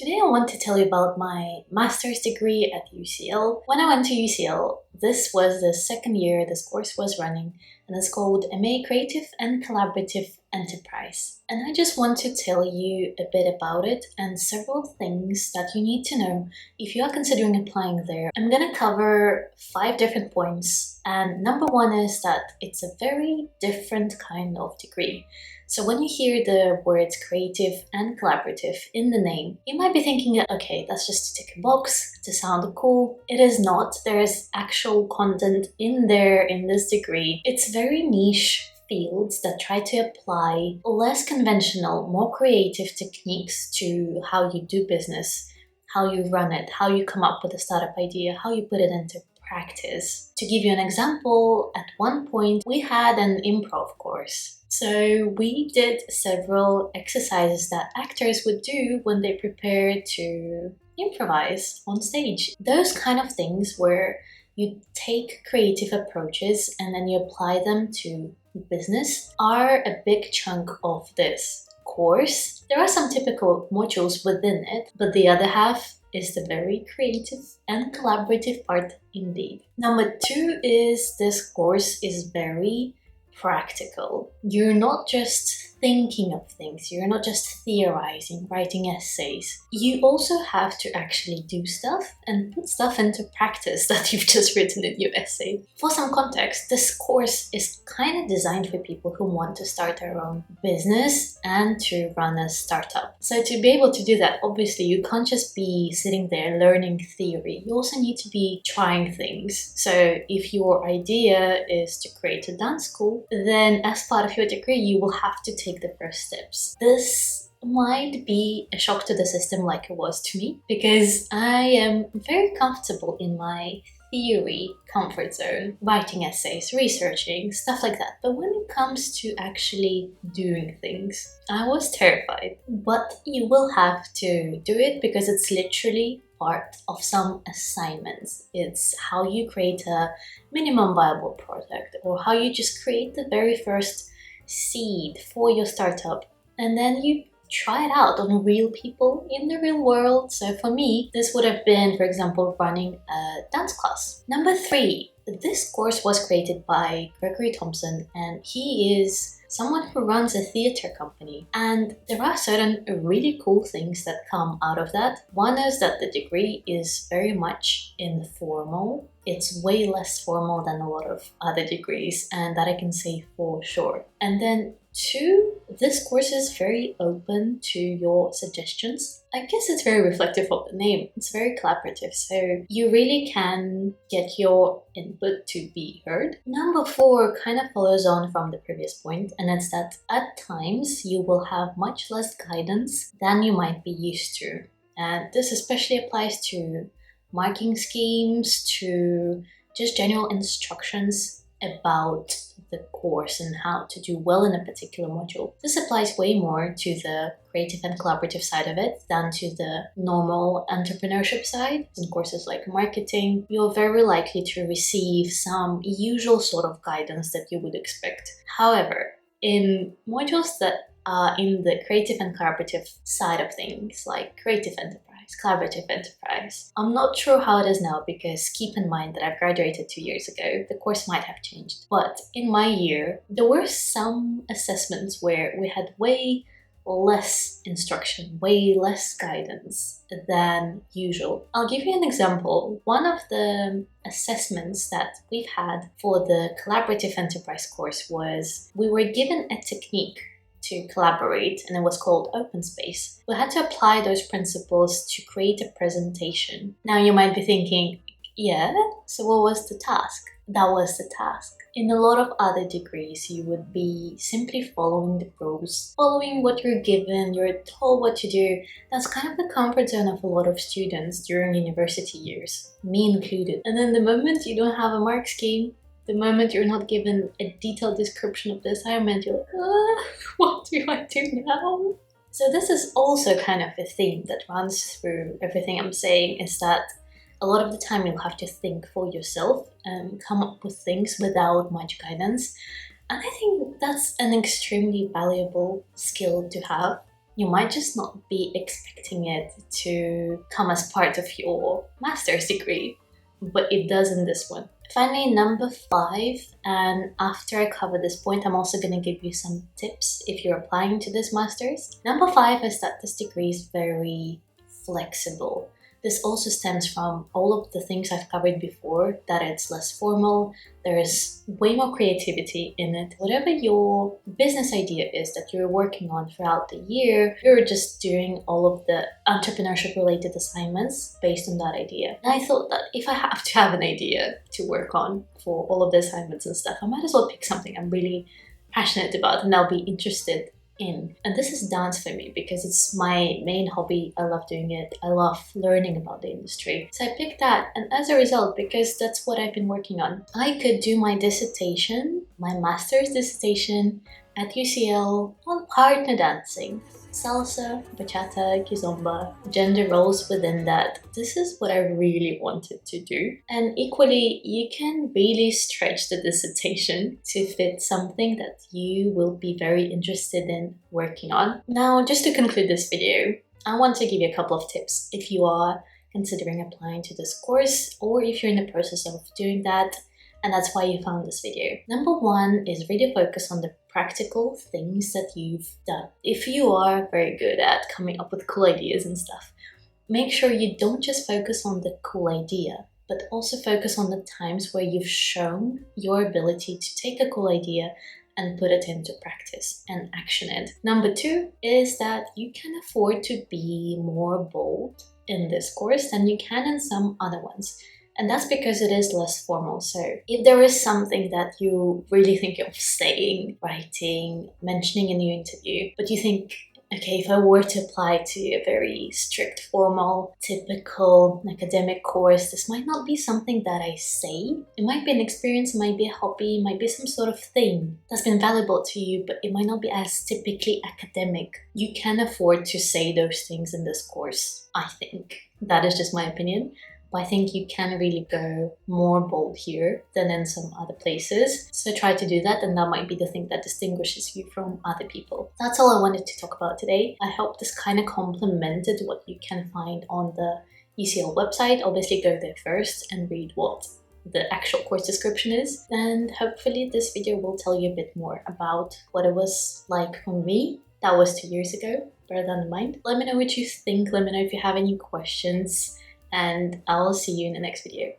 Today I want to tell you about my master's degree at UCL. When I went to UCL, this was the second year this course was running, and it's called MA Creative and Collaborative Enterprise. And I just want to tell you a bit about it and several things that you need to know if you are considering applying there. I'm gonna cover 5 different points, and number 1 is that it's a very different kind of degree. So when you hear the words creative and collaborative in the name, you might be thinking, okay, that's just to tick a box, to sound cool. It is not. There is actual content in there in this degree. It's very niche fields that try to apply less conventional, more creative techniques to how you do business, how you run it, how you come up with a startup idea, how you put it into practice. To give you an example, at one point we had an improv course. So we did several exercises that actors would do when they prepare to improvise on stage. Those kind of things where you take creative approaches and then you apply them to business are a big chunk of this course. There are some typical modules within it, but the other half is the very creative and collaborative part indeed. Number 2 is this course is very practical. You're not just thinking of things, you're not just theorizing, writing essays. You also have to actually do stuff and put stuff into practice that you've just written in your essay. For some context, this course is kind of designed for people who want to start their own business and to run a startup. So to be able to do that, obviously you can't just be sitting there learning theory. You also need to be trying things. So if your idea is to create a dance school, then as part of your degree, you will have to take the first steps. This might be a shock to the system like it was to me, because I am very comfortable in my theory comfort zone, writing essays, researching, stuff like that. But when it comes to actually doing things, I was terrified. But you will have to do it because it's literally part of some assignments. It's how you create a minimum viable product, or how you just create the very first seed for your startup, and then you try it out on real people in the real world. So for me, this would have been, for example, running a dance class. Number 3, this course was created by Gregory Thompson, and he is someone who runs a theater company. And there are certain really cool things that come out of that. One is that the degree is very much informal. It's way less formal than a lot of other degrees, and that I can say for sure. And then 2, this course is very open to your suggestions. I guess it's very reflective of the name. It's very collaborative, so you really can get your input to be heard. Number 4 kind of follows on from the previous point, and it's that at times you will have much less guidance than you might be used to. And this especially applies to marking schemes, to just general instructions about the course and how to do well in a particular module. This applies way more to the creative and collaborative side of it than to the normal entrepreneurship side. In courses like marketing, you're very likely to receive some usual sort of guidance that you would expect. However, in modules that are in the creative and collaborative side of things, like creative enterprise, collaborative enterprise, I'm not sure how it is now, because keep in mind that I've graduated 2 years ago. The course might have changed. But in my year, there were some assessments where we had way less instruction, way less guidance than usual. I'll give you an example. One of the assessments that we've had for the collaborative enterprise course was we were given a technique to collaborate, and it was called open space. We had to apply those principles to create a presentation. Now you might be thinking, yeah, so what was the task? That was the task. In a lot of other degrees, you would be simply following the rules, following what you're given, you're told what to do. That's kind of the comfort zone of a lot of students during university years, me included. And then the moment you don't have a mark scheme, the moment you're not given a detailed description of the assignment, you're like, what do I do now? So this is also kind of a theme that runs through everything I'm saying, is that a lot of the time you'll have to think for yourself and come up with things without much guidance. And I think that's an extremely valuable skill to have. You might just not be expecting it to come as part of your master's degree, but it does in this one. Finally, number 5, and after I cover this point, I'm also going to give you some tips if you're applying to this master's. Number 5 is that this degree is very flexible. This also stems from all of the things I've covered before, that it's less formal, there is way more creativity in it. Whatever your business idea is that you're working on throughout the year, you're just doing all of the entrepreneurship related assignments based on that idea. And I thought that if I have to have an idea to work on for all of the assignments and stuff, I might as well pick something I'm really passionate about and I'll be interested in. And this is dance for me because it's my main hobby. I love doing it. I love learning about the industry. So I picked that, and as a result, because that's what I've been working on, I could do my dissertation, my master's dissertation at UCL on partner dancing. Salsa, bachata, kizomba, gender roles within that. This is what I really wanted to do. And equally, you can really stretch the dissertation to fit something that you will be very interested in working on. Now, just to conclude this video, I want to give you a couple of tips if you are considering applying to this course or if you're in the process of doing that, and that's why you found this video. Number 1 is really focus on the practical things that you've done. If you are very good at coming up with cool ideas and stuff, make sure you don't just focus on the cool idea, but also focus on the times where you've shown your ability to take a cool idea and put it into practice and action it. Number 2 is that you can afford to be more bold in this course than you can in some other ones. And that's because it is less formal. So if there is something that you really think of saying, writing, mentioning in your interview, but you think, okay, if I were to apply to a very strict, formal, typical academic course, this might not be something that I say. It might be an experience, it might be a hobby, it might be some sort of thing that's been valuable to you, but it might not be as typically academic. You can afford to say those things in this course, I think. That is just my opinion. But I think you can really go more bold here than in some other places. So try to do that, and that might be the thing that distinguishes you from other people. That's all I wanted to talk about today. I hope this kind of complemented what you can find on the UCL website. Obviously go there first and read what the actual course description is. And hopefully this video will tell you a bit more about what it was like for me. That was 2 years ago, bear that in mind. Let me know what you think. Let me know if you have any questions. And I'll see you in the next video.